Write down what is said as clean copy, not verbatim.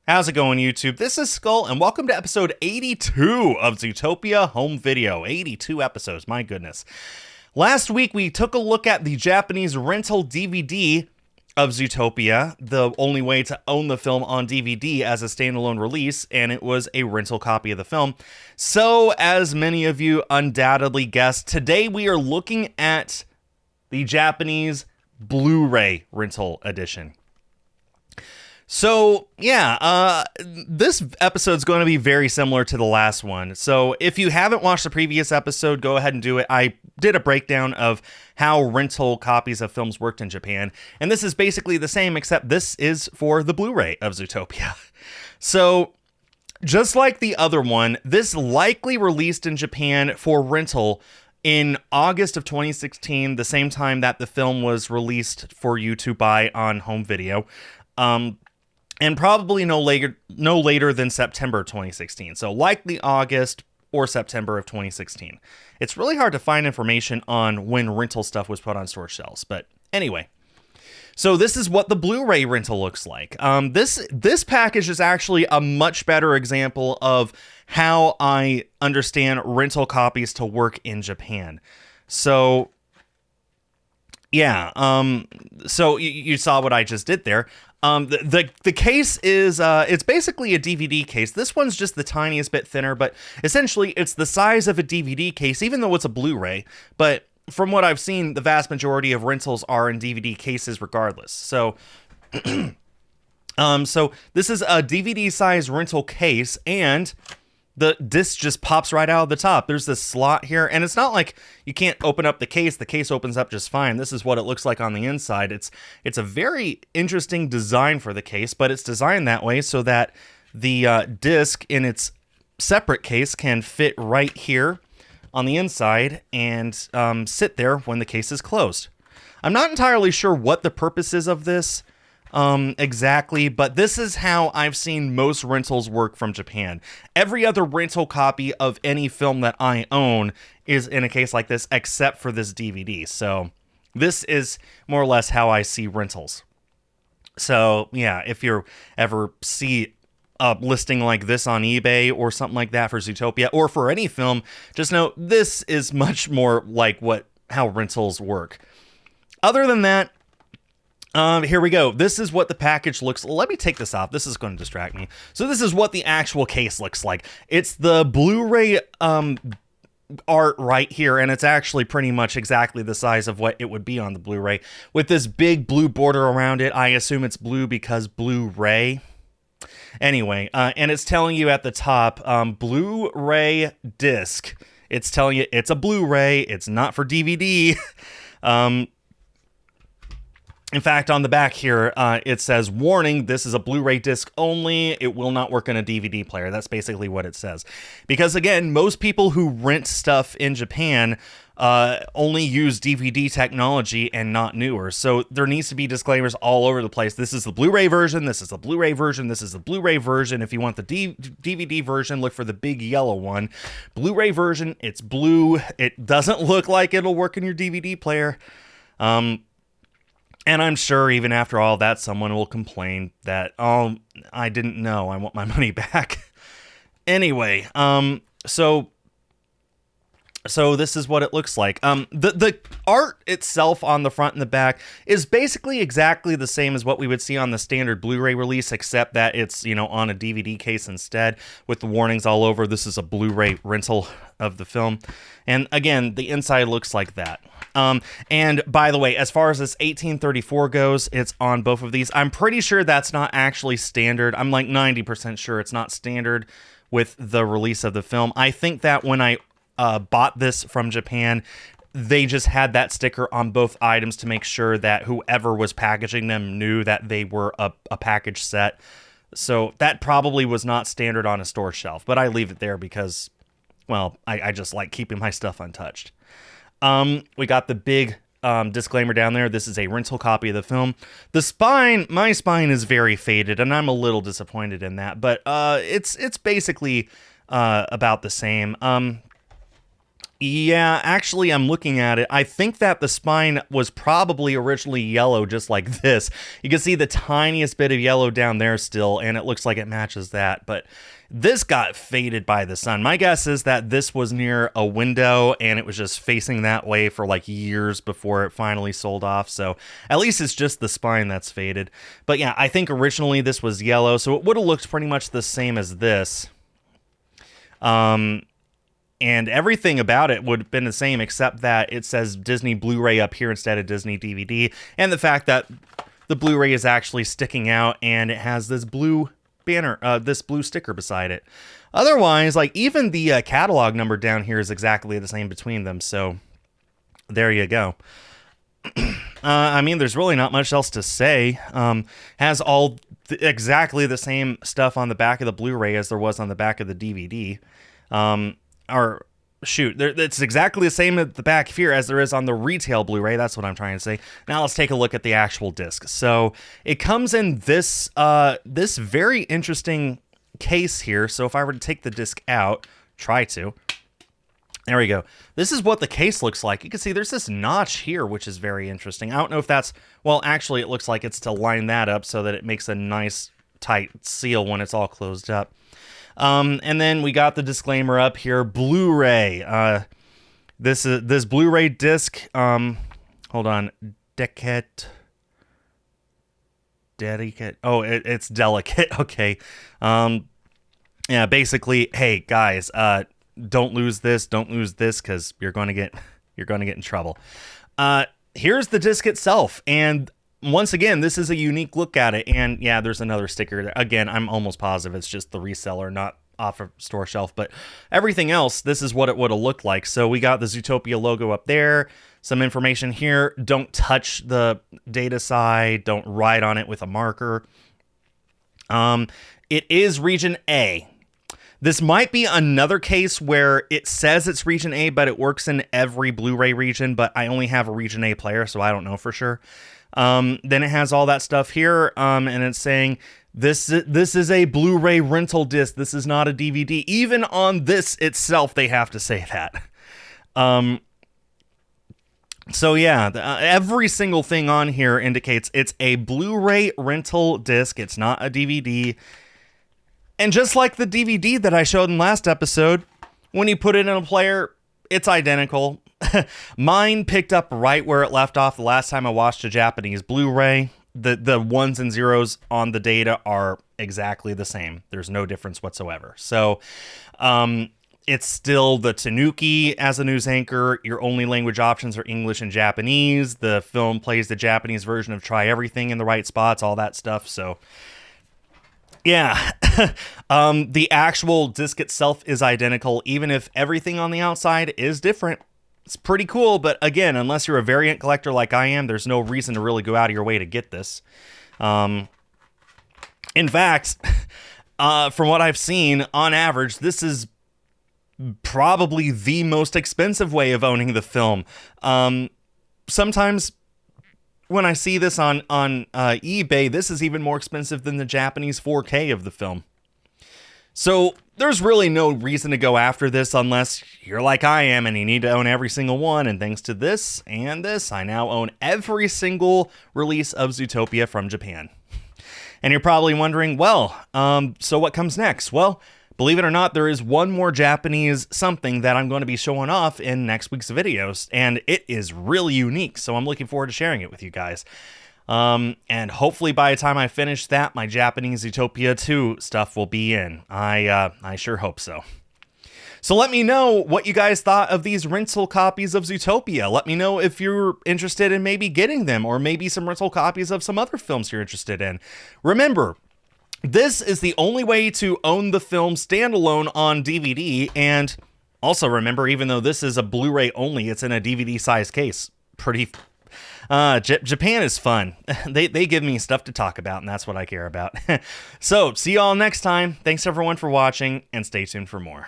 How's it going, YouTube? This is Skull, and welcome to episode 82 of Zootopia Home Video. 82 episodes, my goodness. Last week, we took a look at the Japanese rental DVD of Zootopia, the only way to own the film on DVD as a standalone release, and it was a rental copy of the film. So, as many of you undoubtedly guessed, today we are looking at the Japanese Blu-ray rental edition. So, yeah, this episode's going to be very similar to the last one. So, if you haven't watched the previous episode, go ahead and do it. I did a breakdown of how rental copies of films worked in Japan, and this is basically the same, except this is for the Blu-ray of Zootopia. So, just like the other one, this likely released in Japan for rental in August of 2016, the same time that the film was released for you to buy on home video. And probably no later than September 2016. So likely August or September of 2016. It's really hard to find information on when rental stuff was put on store shelves. But anyway, so this is what the Blu-ray rental looks like. This package is actually a much better example of how I understand rental copies to work in Japan. So yeah, so you saw what I just did there. The case is, it's basically a DVD case. This one's just the tiniest bit thinner, but essentially it's the size of a DVD case, even though it's a Blu-ray. But from what I've seen, the vast majority of rentals are in DVD cases regardless. So, so this is a DVD size rental case, and the disc just pops right out of the top. There's this slot here, and it's not like you can't open up the case. The case opens up just fine. This is what it looks like on the inside. It's a very interesting design for the case, but it's designed that way so that the disc in its separate case can fit right here on the inside and sit there when the case is closed. I'm not entirely sure what the purpose is of this exactly, but this is how I've seen most rentals work from Japan. Every other rental copy of any film that I own is in a case like this, except for this DVD. So this is more or less how I see rentals. So yeah, if you ever see a listing like this on eBay or something like that for Zootopia or for any film, just know this is much more like how rentals work. Other than that, here we go. This is what the package looks. Let me take this off. This is going to distract me. So this is what the actual case looks like. It's the Blu-ray art right here, and it's actually pretty much exactly the size of what it would be on the Blu-ray, with this big blue border around it. I assume it's blue because Blu-ray. Anyway, and it's telling you at the top, Blu-ray disc. It's telling you it's a Blu-ray. It's not for DVD. In fact, on the back here, it says, warning, this is a Blu-ray disc only. It will not work in a DVD player. That's basically what it says. Because again, most people who rent stuff in Japan only use DVD technology and not newer. So there needs to be disclaimers all over the place. This is the Blu-ray version. This is the Blu-ray version. This is the Blu-ray version. If you want the DVD version, look for the big yellow one. Blu-ray version, it's blue. It doesn't look like it'll work in your DVD player. And I'm sure even after all that, someone will complain that, oh, I didn't know. I want my money back. Anyway, so this is what it looks like. The art itself on the front and the back is basically exactly the same as what we would see on the standard Blu-ray release, except that it's, on a DVD case instead, with the warnings all over. This is a Blu-ray rental of the film. And again, the inside looks like that. And by the way, as far as this 1834 goes, it's on both of these. I'm pretty sure that's not actually standard. I'm like 90% sure it's not standard with the release of the film. I think that when I bought this from Japan, they just had that sticker on both items to make sure that whoever was packaging them knew that they were a package set. So that probably was not standard on a store shelf, but I leave it there because, well, I just like keeping my stuff untouched. We got the big disclaimer down there. This is a rental copy of the film. The spine, my spine is very faded, and I'm a little disappointed in that, but it's basically about the same. Yeah, actually, I'm looking at it. I think that the spine was probably originally yellow, just like this. You can see the tiniest bit of yellow down there still, and it looks like it matches that. But this got faded by the sun. My guess is that this was near a window, and it was just facing that way for like years before it finally sold off. So at least it's just the spine that's faded. But yeah, I think originally this was yellow, so it would have looked pretty much the same as this. And everything about it would have been the same, except that it says Disney Blu-ray up here instead of Disney DVD, and the fact that the Blu-ray is actually sticking out and it has this blue banner, this blue sticker beside it. Otherwise, like, even the catalog number down here is exactly the same between them, so there you go. I mean, there's really not much else to say. Has all exactly the same stuff on the back of the Blu-ray as there was on the back of the DVD. Or shoot, it's exactly the same at the back here as there is on the retail Blu-ray. That's what I'm trying to say. Now let's take a look at the actual disc. So it comes in this this very interesting case here. So if I were to take the disc out, try to. There we go. This is what the case looks like. You can see there's this notch here, which is very interesting. I don't know if that's, well, actually it looks like it's to line that up so that it makes a nice tight seal when it's all closed up. And then we got the disclaimer up here, Blu-ray. This Blu-ray disc, hold on, dedicate. Oh, it's delicate. Okay. Yeah, basically, hey guys, don't lose this because you're going to get in trouble. Here's the disc itself, and once again, this is a unique look at it, and yeah, there's another sticker there. Again, I'm almost positive it's just the reseller, not off a store shelf, but everything else, this is what it would have looked like. So we got the Zootopia logo up there, some information here. Don't touch the data side, don't write on it with a marker. It is region A. This might be another case where it says it's region A, but it works in every Blu-ray region, but I only have a region A player, so I don't know for sure. Then it has all that stuff here, and it's saying this is a Blu-ray rental disc. This is not a DVD. Even on this itself, they have to say that. So yeah, every single thing on here indicates it's a Blu-ray rental disc. It's not a DVD. And just like the DVD that I showed in last episode, when you put it in a player, it's identical. Mine picked up right where it left off the last time I watched a Japanese Blu-ray. The ones and zeros on the data are exactly the same. There's no difference whatsoever. So it's still the Tanuki as a news anchor. Your only language options are English and Japanese. The film plays the Japanese version of Try Everything in the right spots, all that stuff. So yeah, the actual disc itself is identical, even if everything on the outside is different. It's pretty cool, but again, unless you're a variant collector like I am, there's no reason to really go out of your way to get this. In fact, from what I've seen, on average, this is probably the most expensive way of owning the film. Sometimes when I see this on eBay, this is even more expensive than the Japanese 4K of the film. So there's really no reason to go after this unless you're like I am and you need to own every single one. And thanks to this and this, I now own every single release of Zootopia from Japan. And you're probably wondering, well, so what comes next? Well, believe it or not, there is one more Japanese something that I'm going to be showing off in next week's videos, and it is really unique, so I'm looking forward to sharing it with you guys. And hopefully by the time I finish that, my Japanese Zootopia 2 stuff will be in. I sure hope so. So let me know what you guys thought of these rental copies of Zootopia. Let me know if you're interested in maybe getting them, or maybe some rental copies of some other films you're interested in. Remember, this is the only way to own the film standalone on DVD, and also remember, even though this is a Blu-ray only, it's in a DVD size case. Pretty Japan is fun. They give me stuff to talk about, and that's what I care about. So, see y'all next time. Thanks everyone for watching, and stay tuned for more.